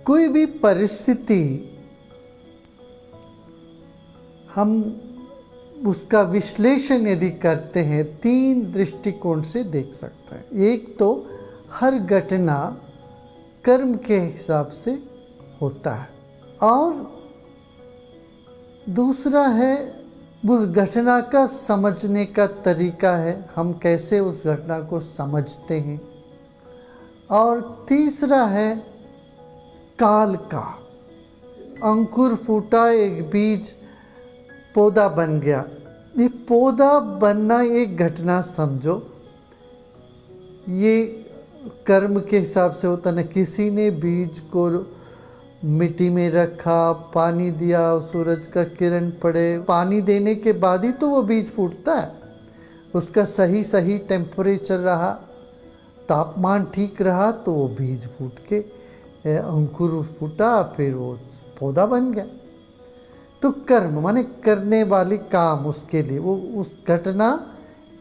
कोई भी परिस्थिति हम उसका विश्लेषण यदि करते हैं 3 दृष्टिकोण से देख सकते हैं। एक तो हर घटना कर्म के हिसाब से होता है, और दूसरा है उस घटना का समझने का तरीका है, हम कैसे उस घटना को समझते हैं, और तीसरा है काल का। अंकुर फूटा, एक बीज पौधा बन गया। ये पौधा बनना एक घटना समझो, ये कर्म के हिसाब से होता ना। किसी ने बीज को मिट्टी में रखा, पानी दिया, सूरज का किरण पड़े, पानी देने के बाद ही तो वो बीज फूटता है। उसका सही टेम्परेचर रहा, तापमान ठीक रहा, तो वो बीज फूट के अंकुर फूटा, फिर वो पौधा बन गया। तो कर्म माने करने वाली काम, उसके लिए वो उस घटना,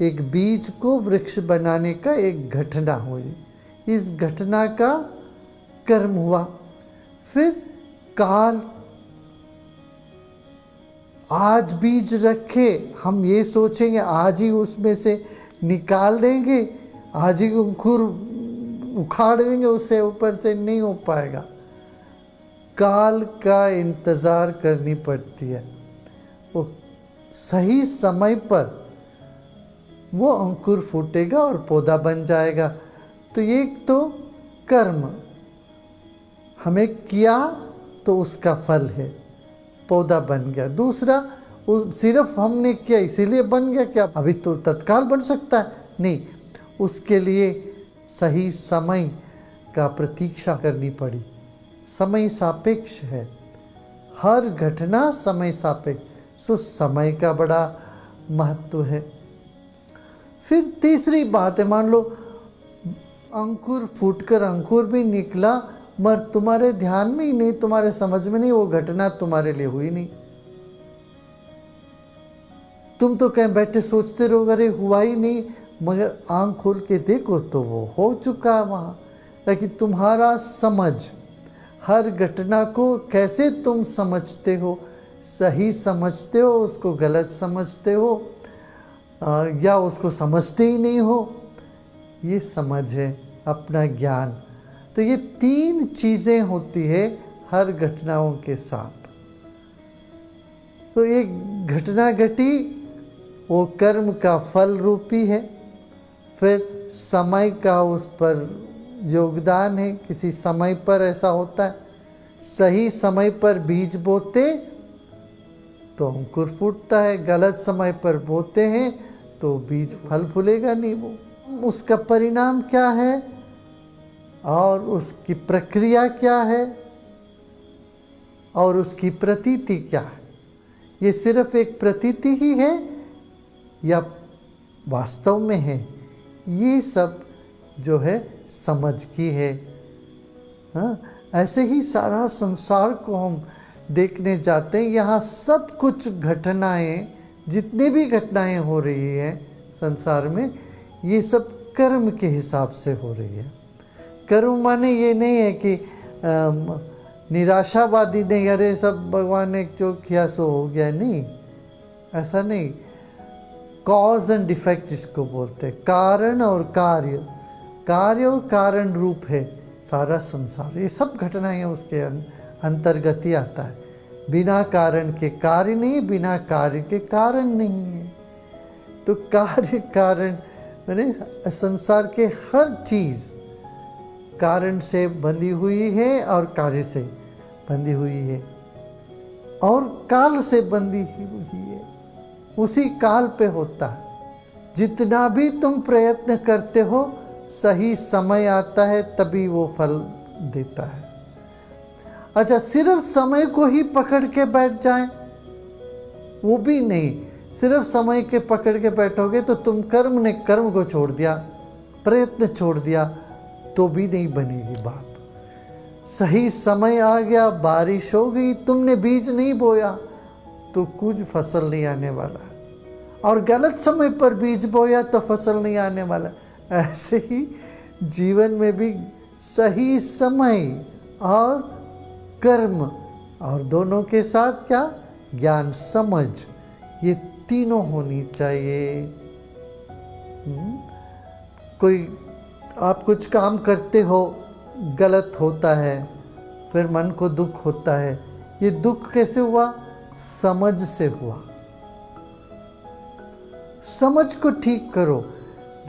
एक बीज को वृक्ष बनाने का एक घटना हुई, इस घटना का कर्म हुआ। फिर काल, आज बीज रखे, हम ये सोचेंगे आज ही उसमें से निकाल देंगे, आज ही अंकुर उखाड़ देंगे, उससे ऊपर से नहीं हो पाएगा। काल का इंतज़ार करनी पड़ती है, वो सही समय पर वो अंकुर फूटेगा और पौधा बन जाएगा। तो एक तो कर्म हमें किया तो उसका फल है, पौधा बन गया। दूसरा, सिर्फ हमने किया इसीलिए बन गया क्या? अभी तो तत्काल बन सकता है, नहीं, उसके लिए सही समय का प्रतीक्षा करनी पड़ी। समय सापेक्ष है, हर घटना समय सापेक्ष, सो समय का बड़ा महत्व है। फिर तीसरी बात है, मान लो अंकुर फूटकर अंकुर भी निकला, मगर तुम्हारे ध्यान में ही नहीं, तुम्हारे समझ में नहीं, वो घटना तुम्हारे लिए हुई नहीं। तुम तो कहीं बैठे सोचते रहो, अरे हुआ ही नहीं, मगर आंख खोल के देखो तो वो हो चुका है वहाँ। लेकिन तुम्हारा समझ, हर घटना को कैसे तुम समझते हो, सही समझते हो, उसको गलत समझते हो, या उसको समझते ही नहीं हो, ये समझ है, अपना ज्ञान। तो ये 3 चीज़ें होती है हर घटनाओं के साथ। तो एक घटना घटी, वो कर्म का फल रूपी है। फिर समय का उस पर योगदान है, किसी समय पर ऐसा होता है, सही समय पर बीज बोते तो अंकुर फूटता है, गलत समय पर बोते हैं तो बीज फल फूलेगा नहीं। वो उसका परिणाम क्या है और उसकी प्रक्रिया क्या है और उसकी प्रतीति क्या है, ये सिर्फ एक प्रतीति ही है या वास्तव में है, ये सब जो है समझ की है। हाँ, ऐसे ही सारा संसार को हम देखने जाते हैं, यहाँ सब कुछ घटनाएं, जितनी भी घटनाएं हो रही हैं संसार में, ये सब कर्म के हिसाब से हो रही है। कर्म माने ये नहीं है कि निराशावादी नहीं, अरे सब भगवान ने जो किया सो हो गया, नहीं, ऐसा नहीं। कॉज एंड इफेक्ट इसको बोलते हैं, कारण और कार्य, कार्य और कारण रूप है सारा संसार। ये सब घटनाएं उसके अंतर्गत ही आता है। बिना कारण के कार्य नहीं, बिना कार्य के कारण नहीं है। तो कार्य कारण माने संसार के हर चीज़ कारण से बंधी हुई है और कार्य से बंधी हुई है और काल से बंधी हुई है, उसी काल पे होता है। जितना भी तुम प्रयत्न करते हो, सही समय आता है तभी वो फल देता है। अच्छा, सिर्फ समय को ही पकड़ के बैठ जाएं, वो भी नहीं। सिर्फ समय के पकड़ के बैठोगे तो तुम कर्म को छोड़ दिया, प्रयत्न छोड़ दिया, तो भी नहीं बनेगी बात। सही समय आ गया, बारिश हो गई, तुमने बीज नहीं बोया तो कुछ फसल नहीं आने वाला, और गलत समय पर बीज बोया तो फसल नहीं आने वाला। ऐसे ही जीवन में भी सही समय और कर्म, और दोनों के साथ क्या, ज्ञान, समझ, ये तीनों होनी चाहिए। कोई आप कुछ काम करते हो, गलत होता है, फिर मन को दुख होता है। ये दुख कैसे हुआ, समझ से हुआ। समझ को ठीक करो।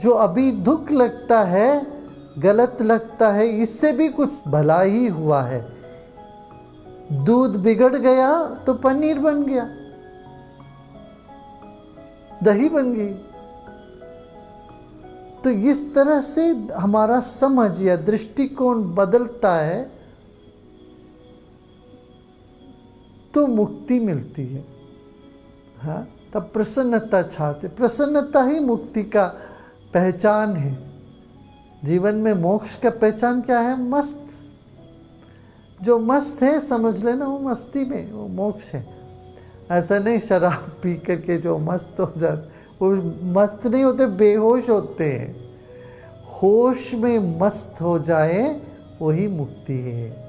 जो अभी दुख लगता है, गलत लगता है, इससे भी कुछ भला ही हुआ है। दूध बिगड़ गया तो पनीर बन गया, दही बन गई। तो इस तरह से हमारा समझ या दृष्टिकोण बदलता है तो मुक्ति मिलती है। हाँ, तब प्रसन्नता छाते। प्रसन्नता ही मुक्ति का पहचान है। जीवन में मोक्ष का पहचान क्या है, मस्त। जो मस्त है समझ लेना वो मस्ती में, वो मोक्ष है। ऐसा नहीं शराब पी करके जो मस्त हो जाते, वो मस्त नहीं होते, बेहोश होते हैं। होश में मस्त हो जाए वही मुक्ति है।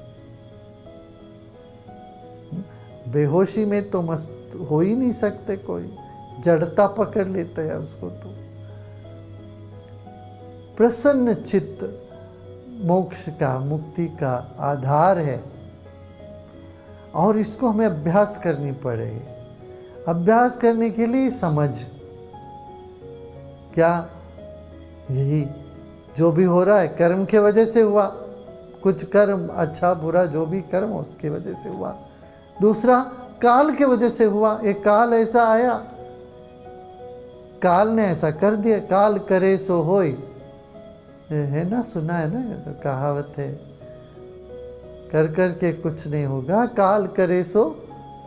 बेहोशी में तो मस्त हो ही नहीं सकते, कोई जड़ता पकड़ लेता है उसको। तो प्रसन्न चित्त मोक्ष का, मुक्ति का आधार है, और इसको हमें अभ्यास करनी पड़ेगी। अभ्यास करने के लिए समझ, क्या, यही जो भी हो रहा है कर्म के वजह से हुआ। कुछ कर्म, अच्छा बुरा जो भी कर्म उसके वजह से हुआ। दूसरा, काल के वजह से हुआ। एक काल ऐसा आया, काल ने ऐसा कर दिया। काल करे सो होय, है ना, सुना है ना, ये तो कहावत है। कर कर के कुछ नहीं होगा, काल करे सो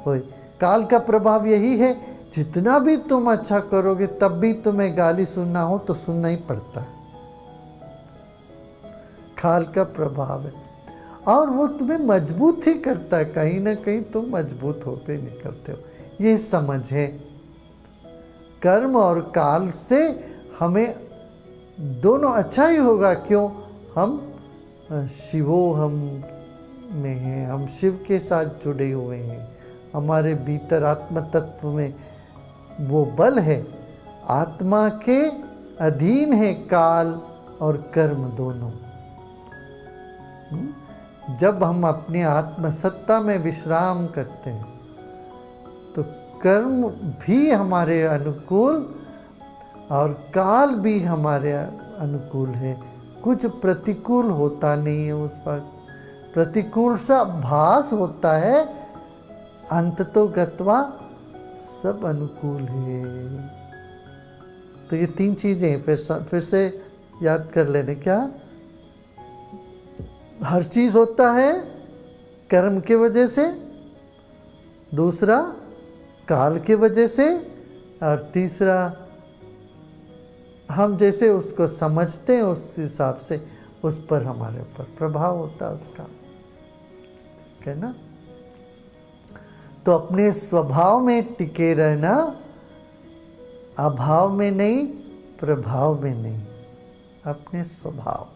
होय। काल का प्रभाव यही है, जितना भी तुम अच्छा करोगे तब भी तुम्हें गाली सुनना हो तो सुनना ही पड़ता है। काल का प्रभाव है, और वो तुम्हें मजबूत ही करता है। कहीं ना कहीं तुम मजबूत होते निकलते हो। ये समझ है। कर्म और काल से हमें दोनों अच्छा ही होगा। क्यों, हम शिवोहम में हैं, हम शिव के साथ जुड़े हुए हैं। हमारे भीतर आत्म तत्व में वो बल है। आत्मा के अधीन है काल और कर्म दोनों। जब हम अपनी आत्मसत्ता में विश्राम करते हैं तो कर्म भी हमारे अनुकूल और काल भी हमारे अनुकूल है। कुछ प्रतिकूल होता नहीं है उस वक्त, प्रतिकूल सा भास होता है, अंततो गत्वा सब अनुकूल है। तो ये तीन चीजें फिर से याद कर लेने। क्या, हर चीज होता है कर्म के वजह से, दूसरा काल के वजह से, और तीसरा हम जैसे उसको समझते हैं उस हिसाब से उस पर हमारे ऊपर प्रभाव होता है उसका, ठीक है ना। तो अपने स्वभाव में टिके रहना, अभाव में नहीं, प्रभाव में नहीं, अपने स्वभाव।